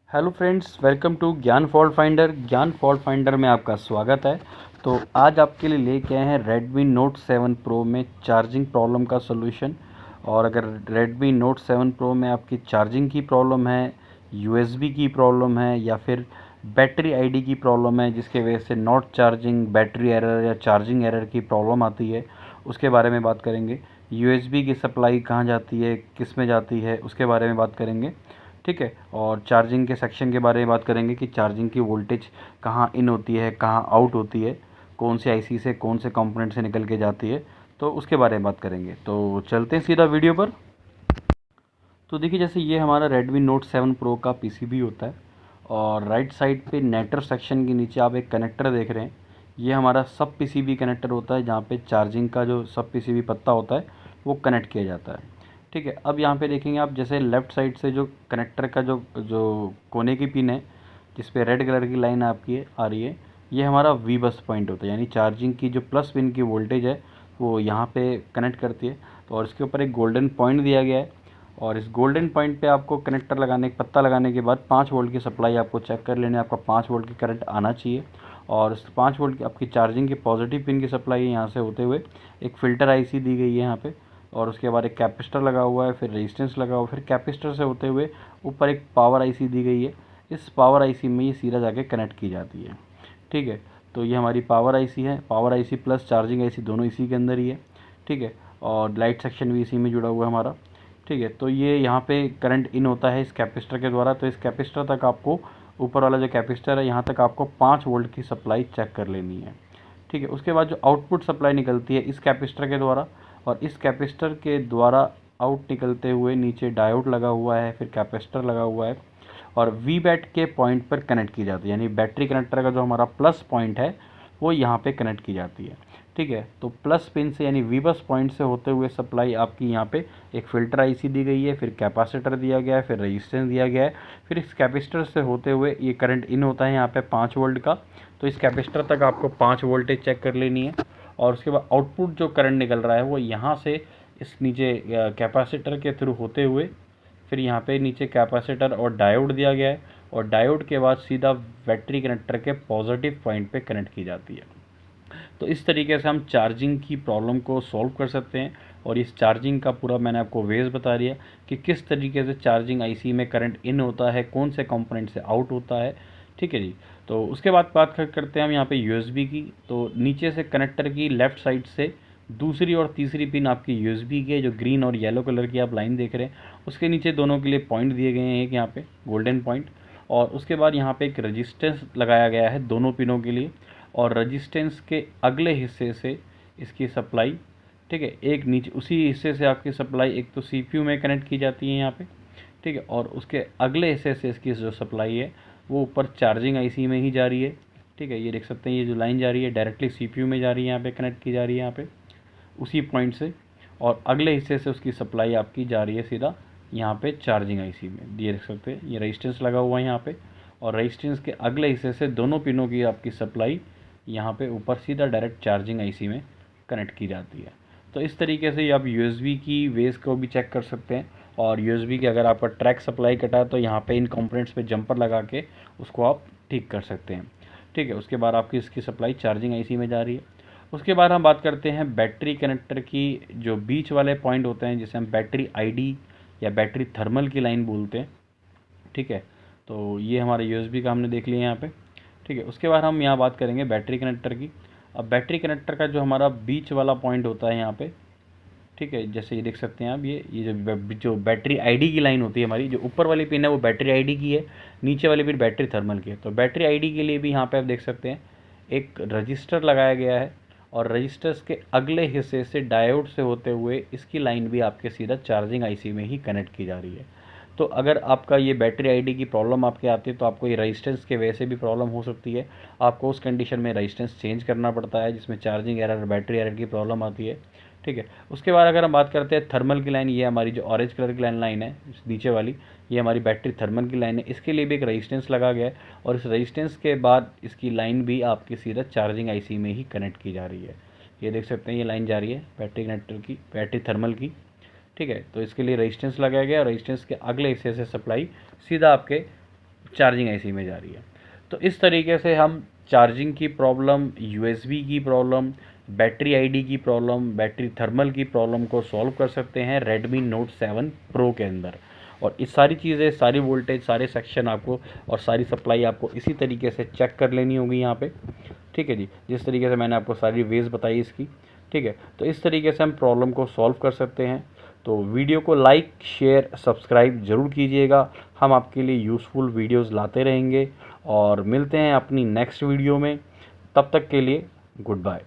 Hello friends, welcome to ज्ञान fault finder. ज्ञान fault finder में आपका स्वागत है। तो आज आपके लिए लेके आए हैं Redmi Note 7 Pro में चार्जिंग प्रॉब्लम का सॉल्यूशन। और अगर Redmi Note 7 Pro में आपकी चार्जिंग की प्रॉब्लम है, USB की प्रॉब्लम है या फिर बैटरी आईडी की प्रॉब्लम है जिसके वजह से नॉट चार्जिंग, बैटरी एरर या चार्जिंग एरर की प्रॉब्लम आती है, उसके बारे में बात करेंगे। USB की सप्लाई कहाँ जाती है, किस में जाती है, उसके बारे में बात करेंगे। ठीक है। और चार्जिंग के सेक्शन के बारे में बात करेंगे कि चार्जिंग की वोल्टेज कहाँ इन होती है, कहाँ आउट होती है, कौन से आईसी से, कौन से कंपोनेंट से निकल के जाती है, तो उसके बारे में बात करेंगे। तो चलते हैं सीधा वीडियो पर। तो देखिए, जैसे ये हमारा Redmi Note 7 Pro का पीसीबी होता है और राइट साइड पे नेटर सेक्शन के नीचे आप एक कनेक्टर देख रहे हैं। ये हमारा सब पीसीबी कनेक्टर होता है जहाँ पे चार्जिंग का जो सब पीसीबी पत्ता होता है वो कनेक्ट किया जाता है। ठीक है। अब यहाँ पे देखेंगे आप, जैसे लेफ़्ट साइड से जो कनेक्टर का जो जो कोने की पिन है जिस पे रेड कलर की लाइन आपकी आ रही है, ये हमारा वी बस पॉइंट होता है, यानी चार्जिंग की जो प्लस पिन की वोल्टेज है वो यहाँ पे कनेक्ट करती है। तो और इसके ऊपर एक गोल्डन पॉइंट दिया गया है और इस गोल्डन पॉइंट पे आपको कनेक्टर लगाने, पत्ता लगाने के बाद 5 वोल्ट की सप्लाई आपको चेक कर लेनी है। आपका 5 वोल्ट की करंट आना चाहिए और इस 5 वोल्ट की आपकी चार्जिंग की पॉजिटिव पिन की सप्लाई यहाँ से होते हुए एक फ़िल्टर आईसी दी गई है यहाँ पे। और उसके बाद एक कैपेसिटर लगा हुआ है, फिर रेजिस्टेंस लगा हुआ है, फिर कैपेसिटर से होते हुए ऊपर एक पावर आईसी दी गई है। इस पावर आईसी में ये सीधा जाके कनेक्ट की जाती है। ठीक है। तो ये हमारी पावर आईसी है। Power IC plus charging IC दोनों इसी के अंदर ही है। ठीक है। और लाइट सेक्शन भी इसी में जुड़ा हुआ है हमारा। ठीक है। तो ये यहाँ पे करंट इन होता है इस कैपेसिटर के द्वारा। तो इस कैपेसिटर तक आपको, ऊपर वाला जो कैपेसिटर है यहाँ तक आपको 5 वोल्ट की सप्लाई चेक कर लेनी है। ठीक है। उसके बाद जो आउटपुट सप्लाई निकलती है इस कैपेसिटर के द्वारा, और इस कैपेसिटर के द्वारा आउट निकलते हुए नीचे डायोड लगा हुआ है, फिर कैपेसिटर लगा हुआ है और वी बैट के पॉइंट पर कनेक्ट की जाती है। यानी बैटरी कनेक्टर का जो हमारा प्लस पॉइंट है वो यहाँ पे कनेक्ट की जाती है। ठीक है। तो प्लस पिन से यानी वी बस पॉइंट से होते हुए सप्लाई आपकी यहाँ पे एक फ़िल्टर आईसी दी गई है, फिर कैपेसिटर दिया गया है, फिर रेजिस्टेंस दिया गया है, फिर इस कैपेसिटर से होते हुए ये करंट इन होता है यहाँ पे 5 वोल्ट का। तो इस कैपेसिटर तक आपको 5 वोल्टेज चेक कर लेनी है और उसके बाद आउटपुट जो करंट निकल रहा है वो यहाँ से इस नीचे कैपेसिटर के थ्रू होते हुए फिर यहाँ पे नीचे कैपेसिटर और डायोड दिया गया है और डायोड के बाद सीधा बैटरी कनेक्टर के पॉजिटिव पॉइंट पे कनेक्ट की जाती है। तो इस तरीके से हम चार्जिंग की प्रॉब्लम को सॉल्व कर सकते हैं। और इस चार्जिंग का पूरा मैंने आपको वेज बता दिया कि किस तरीके से चार्जिंग आईसी में करंट इन होता है, कौन से कंपोनेंट से आउट होता है। ठीक है जी। तो उसके बाद बात करते हैं हम यहाँ पे यूएसबी की। तो नीचे से कनेक्टर की लेफ़्ट साइड से दूसरी और तीसरी पिन आपकी यूएसबी की है, जो ग्रीन और येलो कलर की आप लाइन देख रहे हैं, उसके नीचे दोनों के लिए पॉइंट दिए गए हैं, एक यहाँ पे गोल्डन पॉइंट। और उसके बाद यहाँ पे एक रजिस्टेंस लगाया गया है दोनों पिनों के लिए और रजिस्टेंस के अगले हिस्से से इसकी सप्लाई, ठीक है, एक नीचे उसी हिस्से से आपकी सप्लाई एक तो सीपीयू में कनेक्ट की जाती है यहाँ पे। ठीक है। और उसके अगले हिस्से से इसकी जो सप्लाई है वो ऊपर चार्जिंग आईसी में ही जा रही है। ठीक है। ये देख सकते हैं, ये जो लाइन जा रही है डायरेक्टली सीपीयू में जा रही है, यहाँ पे कनेक्ट की जा रही है यहाँ पे उसी पॉइंट से। और अगले हिस्से से उसकी सप्लाई आपकी जा रही है सीधा यहाँ पे चार्जिंग आईसी में। ये देख सकते हैं, ये रेजिस्टेंस लगा हुआ है यहाँ पे और रेजिस्टेंस के अगले हिस्से से दोनों पिनों की आपकी सप्लाई यहाँ पे ऊपर सीधा डायरेक्ट चार्जिंग आईसी में कनेक्ट की जाती है। तो इस तरीके से आप यूएसबी की वेज को भी चेक कर सकते हैं। और यूएसबी की अगर आपका ट्रैक सप्लाई कटा है तो यहाँ पे इन कंपोनेंट्स पे जंपर लगा के उसको आप ठीक कर सकते हैं। ठीक है। उसके बाद आपकी इसकी सप्लाई चार्जिंग आईसी में जा रही है। उसके बाद हम बात करते हैं बैटरी कनेक्टर की। जो बीच वाले पॉइंट होते हैं जिसे हम बैटरी आईडी या बैटरी थर्मल की लाइन बोलते हैं। ठीक है। तो ये हमारे यूएसबी का हमने देख लिया यहाँ पे। ठीक है। उसके बाद हम यहाँ बात करेंगे बैटरी कनेक्टर की। अब बैटरी कनेक्टर का जो हमारा बीच वाला पॉइंट होता है यहाँ पे, ठीक है, जैसे ये देख सकते हैं आप, ये जो बैटरी आईडी की लाइन होती है हमारी, जो ऊपर वाली पिन है वो बैटरी आईडी की है, नीचे वाली पिन बैटरी थर्मल की है। तो बैटरी आईडी के लिए भी यहाँ पे आप देख सकते हैं एक रजिस्टर लगाया गया है और रजिस्टर्स के अगले हिस्से से डायोड से होते हुए इसकी लाइन भी आपके सीधा चार्जिंग आईसी में ही कनेक्ट की जा रही है। तो अगर आपका ये बैटरी आईडी की प्रॉब्लम आपके आती है तो आपको ये रेजिस्टेंस के वजह से भी प्रॉब्लम हो सकती है। आपको उस कंडीशन में रेजिस्टेंस चेंज करना पड़ता है जिसमें चार्जिंग एरर, बैटरी एरर की प्रॉब्लम आती है। ठीक है। उसके बाद अगर हम बात करते हैं थर्मल की लाइन, ये हमारी जो ऑरेंज कलर की लाइन है नीचे वाली, ये हमारी बैटरी थर्मल की लाइन है। इसके लिए भी एक रेजिस्टेंस लगा गया है और इस रेजिस्टेंस के बाद इसकी लाइन भी आपकी सीधा चार्जिंग आईसी में ही कनेक्ट की जा रही है। ये देख सकते हैं, ये लाइन जा रही है बैटरी कनेक्टर की, बैटरी थर्मल की। ठीक है। तो इसके लिए रेजिस्टेंस लगाया गया और रेजिस्टेंस के अगले हिस्से से सप्लाई सीधा आपके चार्जिंग IC में जा रही है। तो इस तरीके से हम चार्जिंग की प्रॉब्लम, USB की प्रॉब्लम, बैटरी ID की प्रॉब्लम, बैटरी थर्मल की प्रॉब्लम को सॉल्व कर सकते हैं Redmi Note 7 Pro के अंदर। और इस सारी चीज़ें, सारी वोल्टेज, सारे सेक्शन आपको और सारी सप्लाई आपको इसी तरीके से चेक कर लेनी होगी यहाँ पे, ठीक है जी, जिस तरीके से मैंने आपको सारी वेज बताई इसकी, ठीक है। तो इस तरीके से हम प्रॉब्लम को सॉल्व कर सकते हैं। तो वीडियो को लाइक, शेयर, सब्सक्राइब ज़रूर कीजिएगा। हम आपके लिए यूज़फुल वीडियोज़ लाते रहेंगे और मिलते हैं अपनी नेक्स्ट वीडियो में। तब तक के लिए गुड बाय।